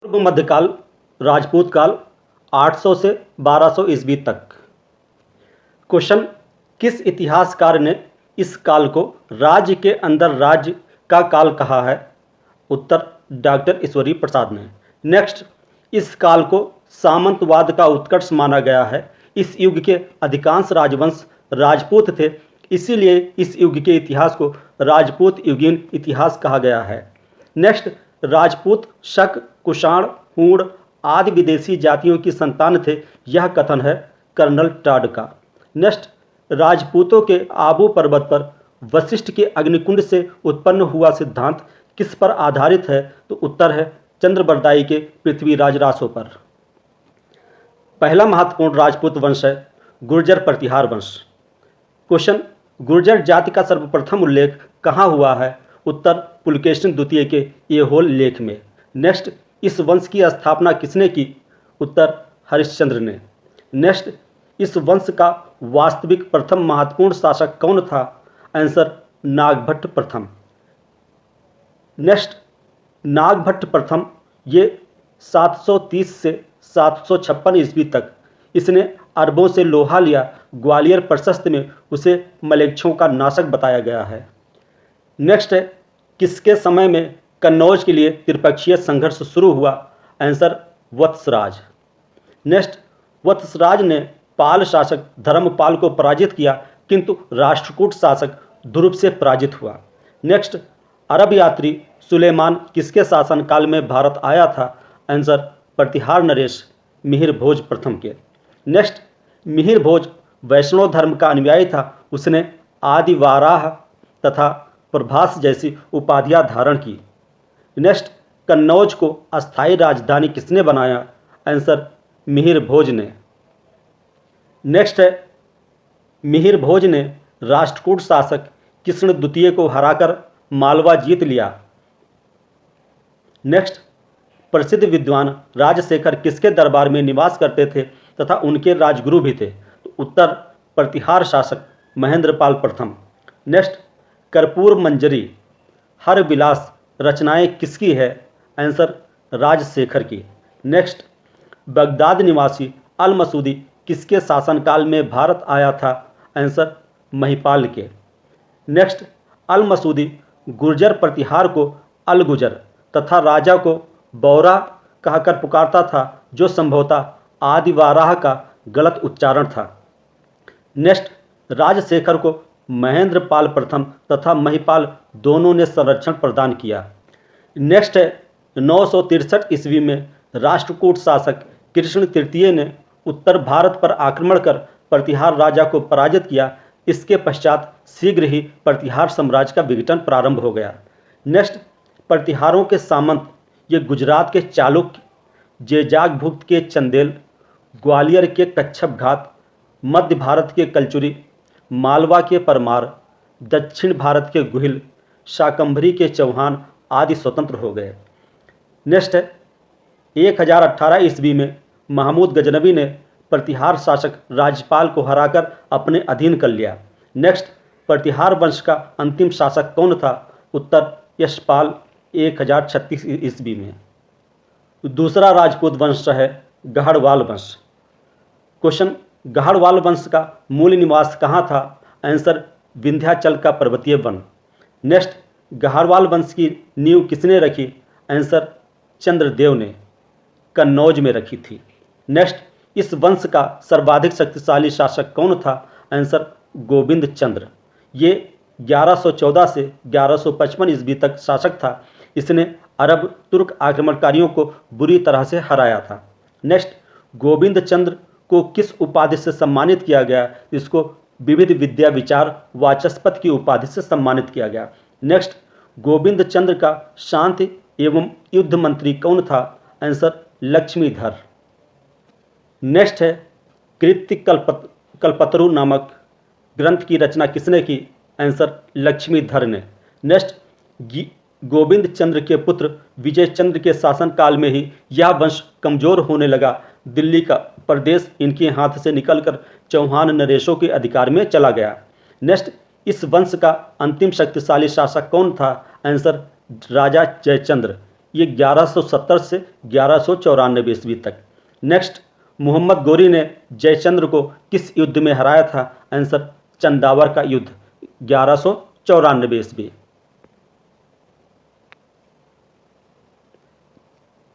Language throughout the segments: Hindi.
पूर्व मध्यकाल, राजपूत काल, 800 से 1200 ईस्वी तक। क्वेश्चन, किस इतिहासकार ने इस काल को राज्य के अंदर राज्य का काल कहा है? उत्तर, डॉक्टर ईश्वरी प्रसाद ने। नेक्स्ट, इस काल को सामंतवाद का उत्कर्ष माना गया है। इस युग के अधिकांश राजवंश राजपूत थे, इसीलिए इस युग के इतिहास को राजपूत युगीन इतिहास कहा गया है। नेक्स्ट, राजपूत शक, कुषाण, हूण आदि विदेशी जातियों की संतान थे, यह कथन है कर्नल टॉड का। नेक्स्ट, राजपूतों के आबू पर्वत पर वशिष्ठ के अग्निकुंड से उत्पन्न हुआ सिद्धांत किस पर आधारित है? तो उत्तर है चंद्रबरदाई के पृथ्वीराज रासों पर। पहला महत्वपूर्ण राजपूत वंश है गुर्जर प्रतिहार वंश। क्वेश्चन, गुर्जर जाति का सर्वप्रथम उल्लेख कहाँ हुआ है? उत्तर, पुलकेशिन द्वितीय के ऐहोल लेख में। नेक्स्ट, इस वंश की स्थापना किसने की? उत्तर, हरिश्चंद्र ने। नेक्स्ट, इस वंश का वास्तविक प्रथम महत्वपूर्ण शासक कौन था? आंसर, नागभट्ट प्रथम। नेक्स्ट, नागभट्ट प्रथम ये 730 से 756 ईस्वी तक इसने अरबों से लोहा लिया। ग्वालियर प्रशस्त में उसे मलेच्छों का नाशक बताया गया है। नेक्स्ट है, किसके समय में कन्नौज के लिए त्रिपक्षीय संघर्ष शुरू हुआ? आंसर, वत्सराज। नेक्स्ट, वत्सराज ने पाल शासक धर्मपाल को पराजित किया, किंतु राष्ट्रकूट शासक ध्रुव से पराजित हुआ। नेक्स्ट, अरब यात्री सुलेमान किसके शासनकाल में भारत आया था? आंसर, प्रतिहार नरेश मिहिर भोज प्रथम के। नेक्स्ट, मिहिर भोज वैष्णव धर्म का अनुयायी था। उसने आदि वाराह तथा प्रभास जैसी उपाधियां धारण की। नेक्स्ट, कन्नौज को अस्थायी राजधानी किसने बनाया? आंसर, मिहिर भोज ने। नेक्स्ट है, मिहिर भोज ने राष्ट्रकूट शासक कृष्ण द्वितीय को हराकर मालवा जीत लिया। नेक्स्ट, प्रसिद्ध विद्वान राजशेखर किसके दरबार में निवास करते थे तथा उनके राजगुरु भी थे? तो उत्तर, प्रतिहार शासक महेंद्रपाल प्रथम। नेक्स्ट, कर्पूर मंजरी हर विलास रचनाएं किसकी है? आंसर, राजशेखर की। नेक्स्ट, बगदाद निवासी अल मसूदी किसके शासनकाल में भारत आया था? आंसर, महिपाल के। नेक्स्ट, अल मसूदी गुर्जर प्रतिहार को अल गुजर तथा राजा को बौरा कहकर पुकारता था, जो संभवतः आदिवाराह का गलत उच्चारण था। नेक्स्ट, राजशेखर को महेंद्रपाल प्रथम तथा महिपाल दोनों ने संरक्षण प्रदान किया। नेक्स्ट है, 963 ईस्वी में राष्ट्रकूट शासक कृष्ण तृतीय ने उत्तर भारत पर आक्रमण कर प्रतिहार राजा को पराजित किया। इसके पश्चात शीघ्र ही प्रतिहार साम्राज्य का विघटन प्रारंभ हो गया। नेक्स्ट, प्रतिहारों के सामंत ये गुजरात के चालुक्य, जेजागभुक्त के चंदेल, ग्वालियर के कच्छप घात, मध्य भारत के कलचुरी, मालवा के परमार, दक्षिण भारत के गुहिल, शाकंभरी के चौहान आदि स्वतंत्र हो गए। नेक्स्ट है, 1018 ईस्वी में महमूद गजनवी ने प्रतिहार शासक राज्यपाल को हराकर अपने अधीन कर लिया। नेक्स्ट, प्रतिहार वंश का अंतिम शासक कौन था? उत्तर, यशपाल 1036 ईस्वी में। दूसरा राजपूत वंश है गहड़वाल वंश। क्वेश्चन, गहड़वाल वंश का मूल निवास कहाँ था? आंसर, विंध्याचल का पर्वतीय वन। नेक्स्ट, गहड़वाल वंश की नींव किसने रखी? आंसर, चंद्रदेव ने कन्नौज में रखी थी। नेक्स्ट, इस वंश का सर्वाधिक शक्तिशाली शासक कौन था? आंसर, गोविंद चंद्र। ये 1114 से 1155 ईस्वी तक शासक था। इसने अरब तुर्क आक्रमणकारियों को बुरी तरह से हराया था। नेक्स्ट, गोविंद चंद्र को किस उपाधि से सम्मानित किया गया? इसको विविध विद्या विचार वाचस्पति की उपाधि से सम्मानित किया गया। नेक्स्ट, गोविंद चंद्र का शांति एवं युद्ध मंत्री कौन था? आंसर, लक्ष्मीधर। नेक्स्ट है, कृत्य कल्पतरु नामक ग्रंथ की रचना किसने की? आंसर, लक्ष्मीधर ने। नेक्स्ट, गोविंद चंद्र के पुत्र विजय चंद्र के शासनकाल में ही यह वंश कमजोर होने लगा। दिल्ली का प्रदेश इनके हाथ से निकलकर चौहान नरेशों के अधिकार में चला गया। नेक्स्ट, इस वंश का अंतिम शक्तिशाली शासक कौन था? आंसर, राजा जयचंद्र। ये 1170 से 1194 ईस्वी तक। नेक्स्ट, मोहम्मद गोरी ने जयचंद्र को किस युद्ध में हराया था? आंसर, चंदावर का युद्ध 1194 ईस्वी।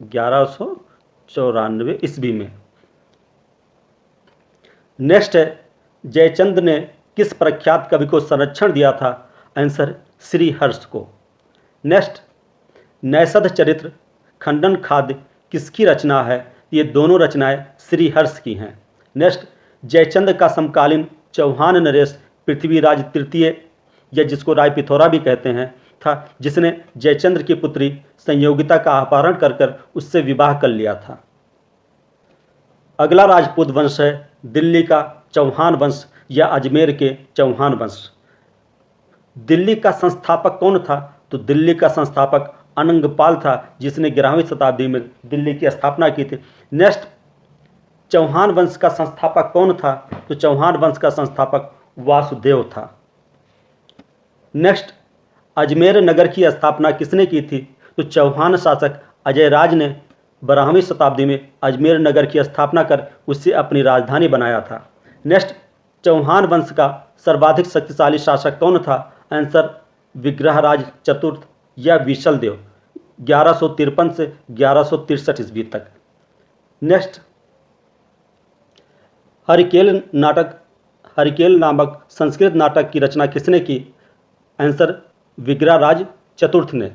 1194 ईस्वी में। नेक्स्ट है, जयचंद्र ने किस प्रख्यात कवि को संरक्षण दिया था? आंसर, श्री हर्ष को। नेक्स्ट, नैषध चरित्र, खंडन खाद्य किसकी रचना है? ये दोनों रचनाएं श्री हर्ष की हैं। नेक्स्ट, जयचंद्र का समकालीन चौहान नरेश पृथ्वीराज तृतीय, या जिसको राय पिथौरा भी कहते हैं, था, जिसने जयचंद्र की पुत्री संयोगिता का अपहरण कर उससे विवाह कर लिया था। अगला राजपूत वंश है दिल्ली का चौहान वंश या अजमेर के चौहान वंश। दिल्ली का संस्थापक कौन था? तो दिल्ली का संस्थापक अनंगपाल था, जिसने 11वीं शताब्दी में दिल्ली की स्थापना की थी। नेक्स्ट, चौहान वंश का संस्थापक कौन था? तो चौहान वंश का संस्थापक वासुदेव था। नेक्स्ट, अजमेर नगर की स्थापना किसने की थी? तो चौहान शासक अजयराज ने 12वीं शताब्दी में अजमेर नगर की स्थापना कर उससे अपनी राजधानी बनाया था। नेक्स्ट, चौहान वंश का सर्वाधिक शक्तिशाली शासक कौन था? आंसर, विग्रहराज चतुर्थ या विशल देव 1153 से 1163 ईस्वी तक। नेक्स्ट, हरिकेल नामक संस्कृत नाटक की रचना किसने की? आंसर, विग्रहराज चतुर्थ ने।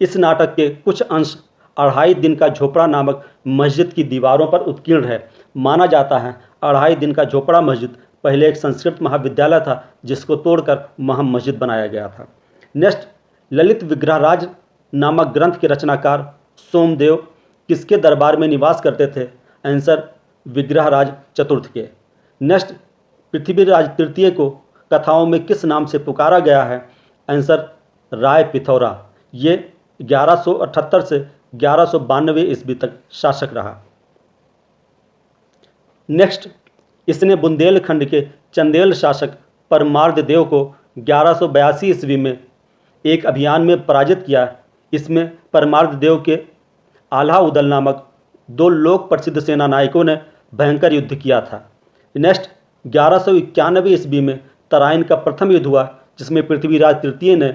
इस नाटक के कुछ अंश 2.5 दिन का झोपड़ा नामक मस्जिद की दीवारों पर उत्कीर्ण है। माना जाता है 2.5 दिन का झोपड़ा मस्जिद पहले एक संस्कृत महाविद्यालय था, जिसको तोड़कर वहां मस्जिद बनाया गया था। नेक्स्ट, ललित विग्रहराज नामक ग्रंथ के रचनाकार सोमदेव किसके दरबार में निवास करते थे? आंसर, विग्रहराज चतुर्थ के। नेक्स्ट, पृथ्वीराज तृतीय को कथाओं में किस नाम से पुकारा गया है? आंसर, राय पिथौरा। ये 1178 से 1192 ईस्वी तक शासक रहा। नेक्स्ट, इसने बुंदेलखंड के चंदेल शासक परमार्द देव को 1182 ईस्वी में एक अभियान में पराजित किया। इसमें परमार्द देव के आल्हा उदल नामक 2 लोक प्रसिद्ध सेना नायकों ने भयंकर युद्ध किया था। नेक्स्ट, 1191 ईस्वी में तराइन का प्रथम युद्ध हुआ, जिसमें पृथ्वीराज तृतीय ने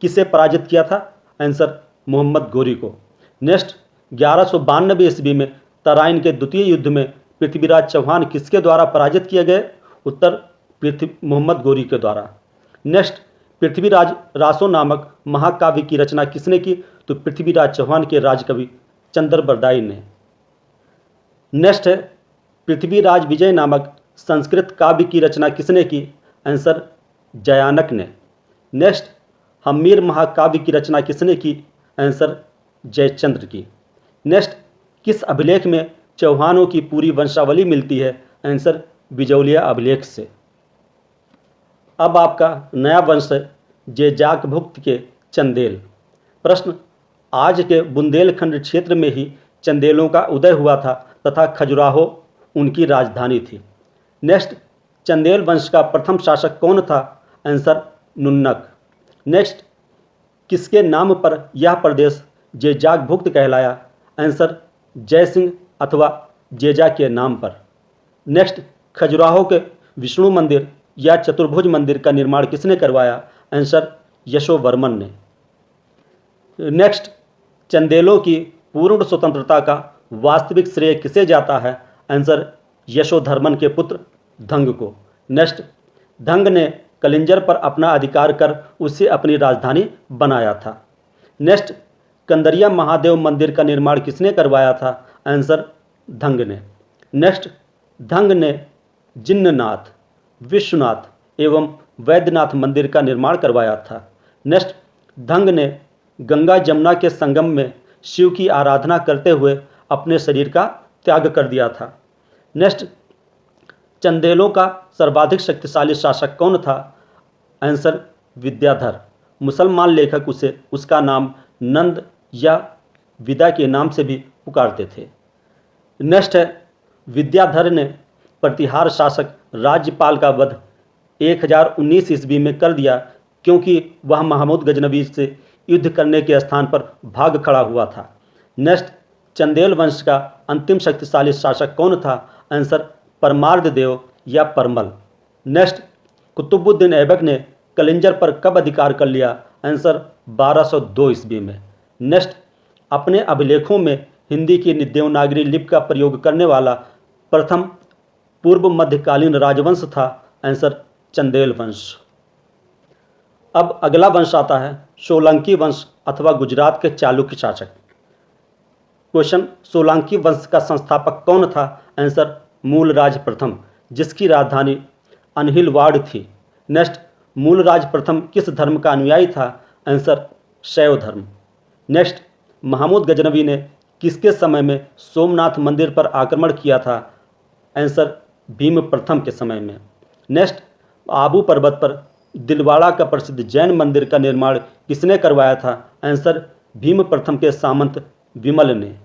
किसे पराजित किया था? आंसर, मोहम्मद गोरी को। नेक्स्ट, 1192 ईस्वी में तराइन के द्वितीय युद्ध में पृथ्वीराज चौहान किसके द्वारा पराजित किए गए? उत्तर, मोहम्मद गोरी के द्वारा। नेक्स्ट, पृथ्वीराज रासो नामक महाकाव्य की रचना किसने की? तो पृथ्वीराज चौहान के राजकवि चंद्रबरदाई ने। नेक्स्ट है, पृथ्वीराज विजय नामक संस्कृत काव्य की रचना किसने की? आंसर, जयानक ने। नेक्स्ट, हम्मीर महाकाव्य की रचना किसने की? आंसर, जयचंद्र की। नेक्स्ट, किस अभिलेख में चौहानों की पूरी वंशावली मिलती है? आंसर, बिजौलिया अभिलेख से। अब आपका नया वंश है जेजाकभुक्त के चंदेल। प्रश्न, आज के बुंदेलखंड क्षेत्र में ही चंदेलों का उदय हुआ था तथा खजुराहो उनकी राजधानी थी। नेक्स्ट, चंदेल वंश का प्रथम शासक कौन था? आंसर, नुन्नक। नेक्स्ट, किसके नाम पर यह प्रदेश जेजाकभुक्त कहलाया? आंसर, जयसिंह अथवा जेजा के नाम पर। नेक्स्ट, खजुराहो के विष्णु मंदिर या चतुर्भुज मंदिर का निर्माण किसने करवाया? आंसर, यशोवर्मन ने। नेक्स्ट, चंदेलों की पूर्ण स्वतंत्रता का वास्तविक श्रेय किसे जाता है? आंसर, यशोधर्मन के पुत्र धंग को। नेक्स्ट, धंग ने कलिंजर पर अपना अधिकार कर उसे अपनी राजधानी बनाया था। नेक्स्ट, कंदरिया महादेव मंदिर का निर्माण किसने करवाया था? आंसर, धंग ने। नेक्स्ट, धंग ने जिन्ननाथ, विश्वनाथ एवं वैद्यनाथ मंदिर का निर्माण करवाया था। नेक्स्ट, धंग ने गंगा जमुना के संगम में शिव की आराधना करते हुए अपने शरीर का त्याग कर दिया था। नेक्स्ट, चंदेलों का सर्वाधिक शक्तिशाली शासक कौन था? आंसर, विद्याधर। मुसलमान लेखक उसे उसका नाम नंद या विदा के नाम से भी पुकारते थे। नेक्स्ट है, विद्याधर ने प्रतिहार शासक राज्यपाल का वध 1019 ईस्वी में कर दिया, क्योंकि वह महमूद गजनवी से युद्ध करने के स्थान पर भाग खड़ा हुआ था। नेक्स्ट, चंदेल वंश का अंतिम शक्तिशाली शासक कौन था? आंसर परमार्द देव या परमल। नेक्स्ट, कुतुबुद्दीन ऐबक ने कलिंजर पर कब अधिकार कर लिया? आंसर 1202 ईस्वी में। नेक्स्ट, अपने अभिलेखों में हिंदी की देवनागरी लिपि का प्रयोग करने वाला प्रथम पूर्व मध्यकालीन राजवंश था? आंसर चंदेल वंश। अब अगला वंश आता है सोलंकी वंश अथवा गुजरात के चालुक्य शासक। क्वेश्चन, सोलंकी वंश का संस्थापक कौन था? आंसर मूलराज प्रथम, जिसकी राजधानी अनहिलवाड़ थी। नेक्स्ट, मूलराज प्रथम किस धर्म का अनुयायी था? आंसर शैव धर्म। नेक्स्ट, महमूद गजनवी ने किसके समय में सोमनाथ मंदिर पर आक्रमण किया था? आंसर भीम प्रथम के समय में। नेक्स्ट, आबू पर्वत पर दिलवाड़ा का प्रसिद्ध जैन मंदिर का निर्माण किसने करवाया था? आंसर भीम प्रथम के सामंत विमल ने।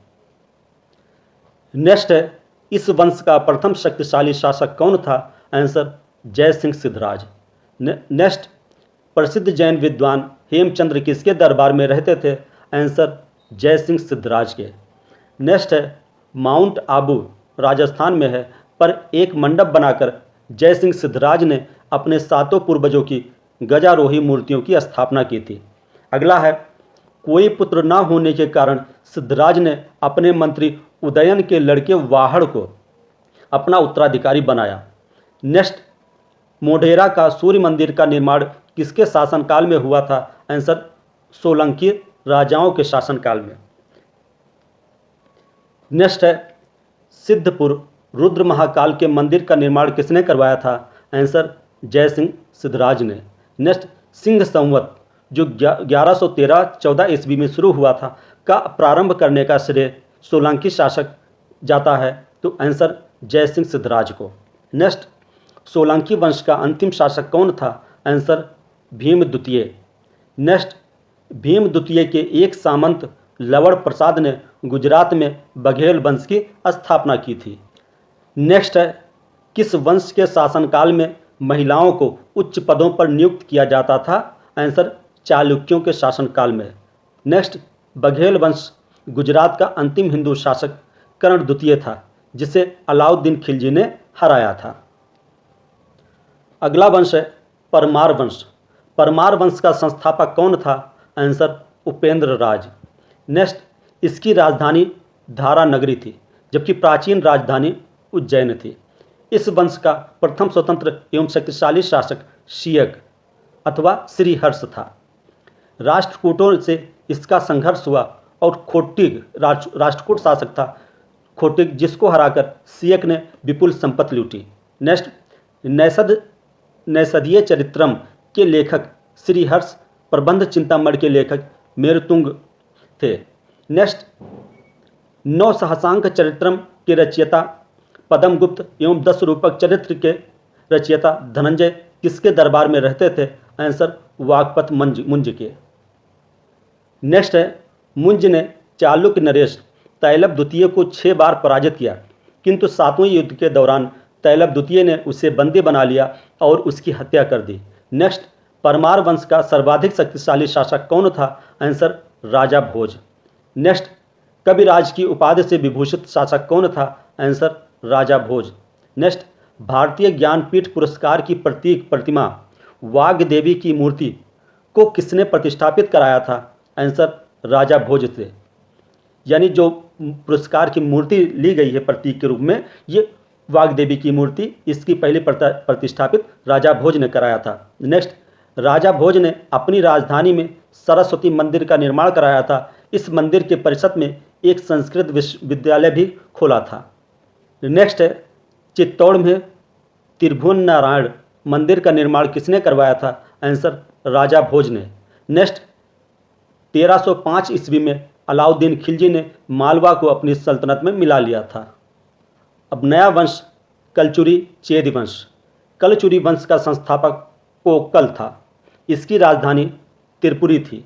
नेक्स्ट है, इस वंश का प्रथम शक्तिशाली शासक कौन था? आंसर जय सिंह सिद्धराज। नेक्स्ट, प्रसिद्ध जैन विद्वान हेमचंद्र किसके दरबार में रहते थे? आंसर जय सिंह सिद्धराज के। नेक्स्ट है, माउंट आबू राजस्थान में है, पर एक मंडप बनाकर जय सिंह सिद्धराज ने अपने 7 पूर्वजों की गजारोही मूर्तियों की स्थापना की थी। अगला है, कोई पुत्र न होने के कारण सिद्धराज ने अपने मंत्री उदयन के लड़के वाहड़ को अपना उत्तराधिकारी बनाया। नेक्स्ट, मोढेरा का सूर्य मंदिर का निर्माण किसके शासनकाल में हुआ था? आंसर सोलंकी राजाओं के शासनकाल में। नेक्स्ट है, सिद्धपुर रुद्र महाकाल के मंदिर का निर्माण किसने करवाया था? आंसर जय सिंह सिद्धराज ने। नेक्स्ट, सिंह संवत जो 1113-14 ईस्वी में शुरू हुआ था का प्रारंभ करने का श्रेय सोलंकी शासक जाता है, तो आंसर जय सिंह सिद्धराज को। नेक्स्ट, सोलंकी वंश का अंतिम शासक कौन था? आंसर भीम द्वितीय। नेक्स्ट, भीम द्वितीय के एक सामंत लवण प्रसाद ने गुजरात में बघेल वंश की स्थापना की थी। नेक्स्ट है, किस वंश के शासनकाल में महिलाओं को उच्च पदों पर नियुक्त किया जाता था? आंसर चालुक्यों के शासनकाल में। नेक्स्ट, बघेल वंश गुजरात का अंतिम हिंदू शासक कर्ण द्वितीय था, जिसे अलाउद्दीन खिलजी ने हराया था। अगला वंश है परमार वंश। परमार वंश का संस्थापक कौन था? आंसर उपेंद्र राज। नेक्स्ट, इसकी राजधानी धारा नगरी थी, जबकि प्राचीन राजधानी उज्जैन थी। इस वंश का प्रथम स्वतंत्र एवं शक्तिशाली शासक शीयक अथवा श्रीहर्ष था। राष्ट्रकूटों से इसका संघर्ष हुआ और खोटिक राष्ट्रकूट शासक था खोटिक, जिसको हराकर शीयक ने विपुल संपत्ति लूटी। नेक्स्ट, नैषधीय चरित्रम के लेखक श्रीहर्ष प्रबंध चिंतामणि के लेखक मेरुतुंग थे। नेक्स्ट, नौ सहसांक चरित्रम के रचयिता पद्मगुप्त एवं 10 रूपक चरित्र के रचयिता धनंजय किसके दरबार में रहते थे? आंसर वागपत मुंज के। नेक्स्ट है, मुंज ने चालुक्य नरेश तैलब द्वितीय को 6 बार पराजित किया, किंतु 7वें युद्ध के दौरान तैलब द्वितीय ने उसे बंदी बना लिया और उसकी हत्या कर दी। नेक्स्ट, परमार वंश का सर्वाधिक शक्तिशाली शासक कौन था? आंसर राजा भोज। नेक्स्ट, कविराज की उपाधि से विभूषित शासक कौन था? आंसर राजा भोज। नेक्स्ट, भारतीय ज्ञानपीठ पुरस्कार की प्रतीक प्रतिमा वाग देवी की मूर्ति को किसने प्रतिष्ठापित कराया था? आंसर राजा भोज से। यानी जो पुरस्कार की मूर्ति ली गई है प्रतीक के रूप में, ये वाग देवी की मूर्ति, इसकी पहली प्रतिष्ठापित राजा भोज ने कराया था। नेक्स्ट, राजा भोज ने अपनी राजधानी में सरस्वती मंदिर का निर्माण कराया था। इस मंदिर के परिसर में एक संस्कृत विश्वविद्यालय भी खोला था। नेक्स्ट है, चित्तौड़ में त्रिभुवन नारायण मंदिर का निर्माण किसने करवाया था? आंसर राजा भोज ने। नेक्स्ट, 1305 ईस्वी में अलाउद्दीन खिलजी ने मालवा को अपनी सल्तनत में मिला लिया था। अब नया वंश कलचुरी चेदी वंश। कलचुरी वंश का संस्थापक कोकल था। इसकी राजधानी त्रिपुरी थी।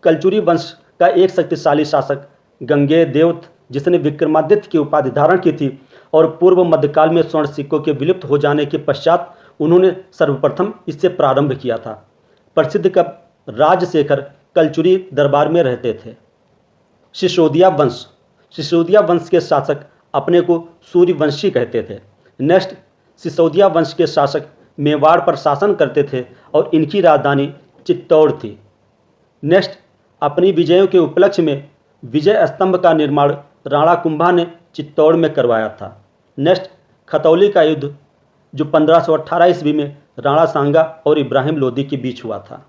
कलचुरी वंश का एक शक्तिशाली शासक गंगेय देव, जिसने विक्रमादित्य की उपाधि धारण की थी और पूर्व मध्यकाल में स्वर्ण सिक्कों के विलुप्त हो जाने के पश्चात उन्होंने सर्वप्रथम इससे प्रारंभ किया था। प्रसिद्ध कवि राजशेखर कलचुरी दरबार में रहते थे। सिसोदिया वंश के शासक अपने को सूर्यवंशी कहते थे। नेक्स्ट, सिसोदिया वंश के शासक मेवाड़ पर शासन करते थे और इनकी राजधानी चित्तौड़ थी। नेक्स्ट, अपनी विजयों के उपलक्ष्य में विजय स्तंभ का निर्माण राणा कुंभा ने चित्तौड़ में करवाया था। नेक्स्ट, खतौली का युद्ध जो 1518 ईस्वी में राणा सांगा और इब्राहिम लोदी के बीच हुआ था।